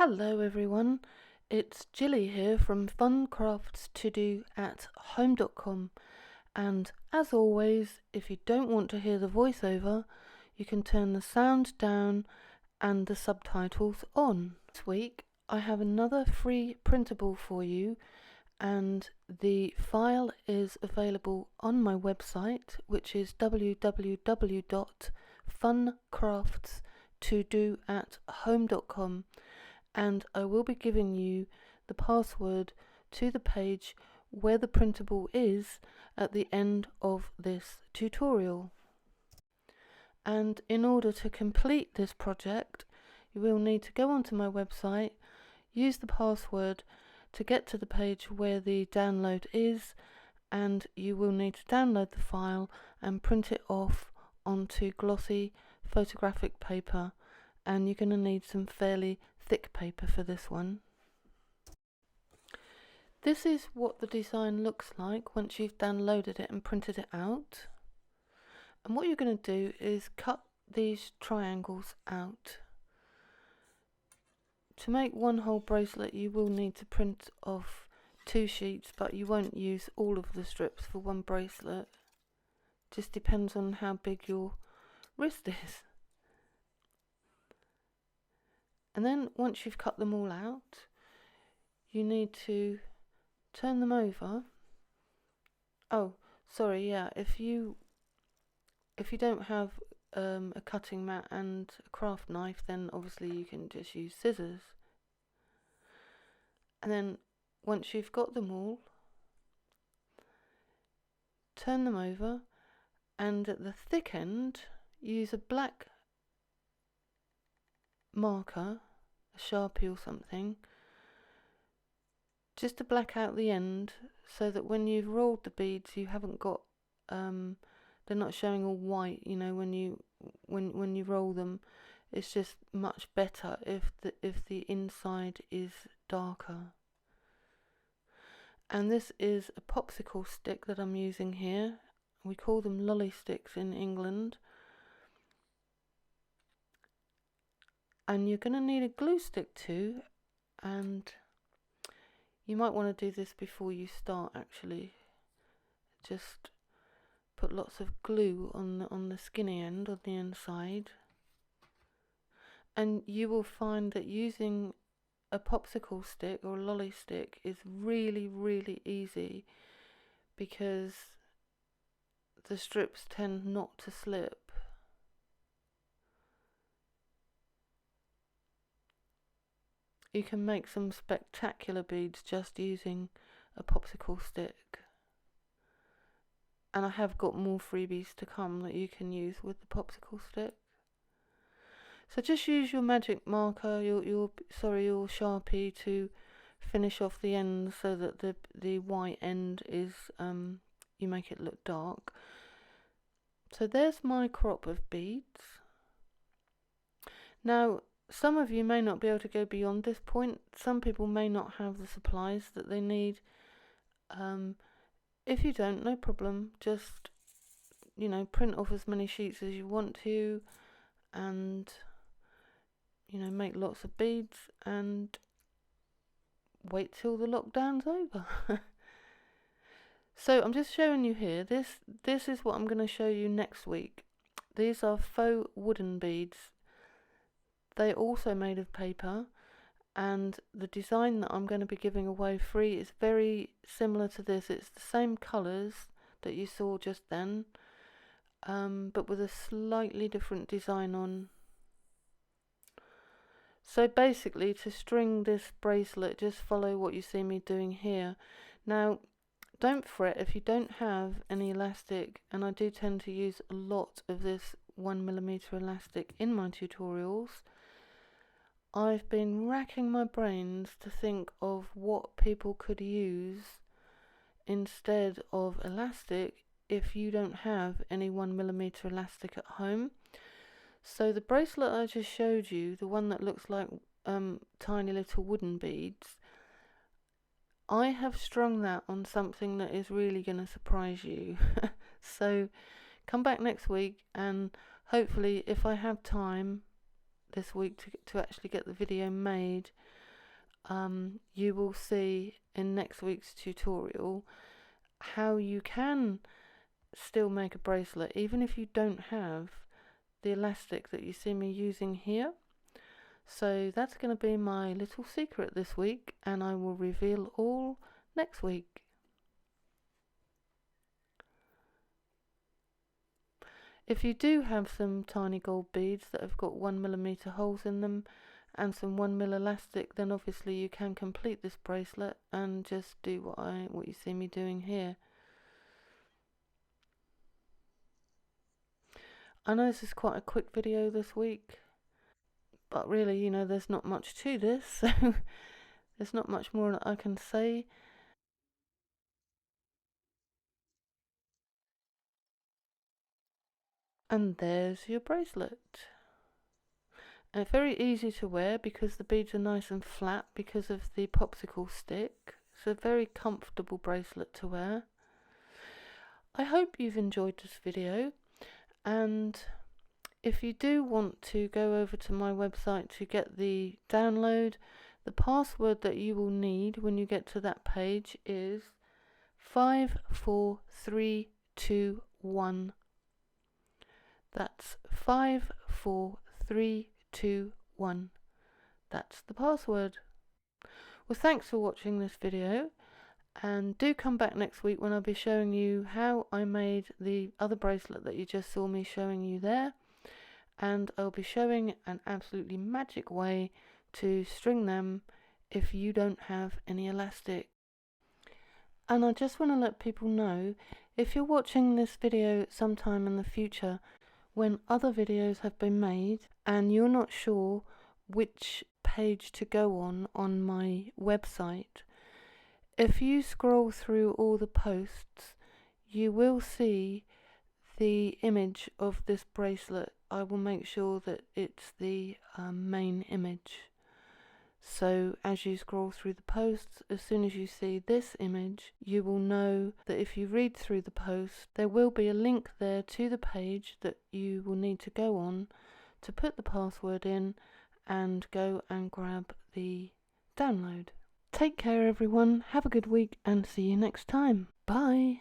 Hello everyone, it's Jilly here from funcraftstodo@home.com, and as always, if you don't want to hear the voiceover, you can turn the sound down and the subtitles on. This week I have another free printable for you, and the file is available on my website, which is www.funcraftstodo@home.com. And I will be giving you the password to the page where the printable is at the end of this tutorial. And in order to complete this project, you will need to go onto my website, use the password to get to the page where the download is, and you will need to download the file and print it off onto glossy photographic paper, and you're going to need some fairly thick paper for this one. This is what the design looks like once you've downloaded it and printed it out. And what you're going to do is cut these triangles out. To make one whole bracelet you will need to print off 2 sheets, but you won't use all of the strips for one bracelet. Just depends on how big your wrist is. And then once you've cut them all out, you need to turn them over. Oh, sorry, yeah, if you don't have a cutting mat and a craft knife, then obviously you can just use scissors. And then once you've got them all, turn them over, and at the thick end use a black marker, a Sharpie or something, just to black out the end, so that when you've rolled the beads you haven't got they're not showing all white, you know, when you roll them. It's just much better if the inside is darker. And this is a popsicle stick that I'm using here. We call them lolly sticks in England. And you're going to need a glue stick too, and you might want to do this before you start actually. Just put lots of glue on the skinny end, on the inside. And you will find that using a popsicle stick or a lolly stick is really, really easy, because the strips tend not to slip. You can make some spectacular beads just using a popsicle stick. And I have got more freebies to come that you can use with the popsicle stick. So just use your magic marker, your Sharpie, to finish off the end so that the white end is you make it look dark. So there's my crop of beads. Now, some of you may not be able to go beyond this point. Some people may not have the supplies that they need. If you don't, no problem. Just, you know, print off as many sheets as you want to, and, you know, make lots of beads and wait till the lockdown's over. So I'm just showing you here. This is what I'm going to show you next week. These are faux wooden beads. They're also made of paper, and the design that I'm going to be giving away free is very similar to this. It's the same colours that you saw just then, but with a slightly different design on. So basically, to string this bracelet, just follow what you see me doing here. Now, don't fret if you don't have any elastic, and I do tend to use a lot of this 1mm elastic in my tutorials. I've been racking my brains to think of what people could use instead of elastic if you don't have any 1mm elastic at home. So the bracelet I just showed you, the one that looks like tiny little wooden beads, I have strung that on something that is really going to surprise you. So come back next week, and hopefully, if I have time, this week to actually get the video made. You will see in next week's tutorial how you can still make a bracelet even if you don't have the elastic that you see me using here. So that's going to be my little secret this week, and I will reveal all next week. If you do have some tiny gold beads that have got 1mm holes in them and some 1mm elastic, then obviously you can complete this bracelet and just do what you see me doing here. I know this is quite a quick video this week, but really, you know, there's not much to this, so there's not much more that I can say. And there's your bracelet. And it's very easy to wear because the beads are nice and flat because of the popsicle stick. It's a very comfortable bracelet to wear. I hope you've enjoyed this video, and if you do want to go over to my website to get the download, the password that you will need when you get to that page is 54321. That's 54321. That's the password. Well, thanks for watching this video, and do come back next week when I'll be showing you how I made the other bracelet that you just saw me showing you there, and I'll be showing an absolutely magic way to string them if you don't have any elastic. And I just want to let people know, if you're watching this video sometime in the future when other videos have been made and you're not sure which page to go on my website, if you scroll through all the posts, you will see the image of this bracelet. I will make sure that it's the main image. So as you scroll through the posts, as soon as you see this image, you will know that if you read through the post, there will be a link there to the page that you will need to go on to put the password in and go and grab the download. Take care everyone, have a good week, and see you next time. Bye!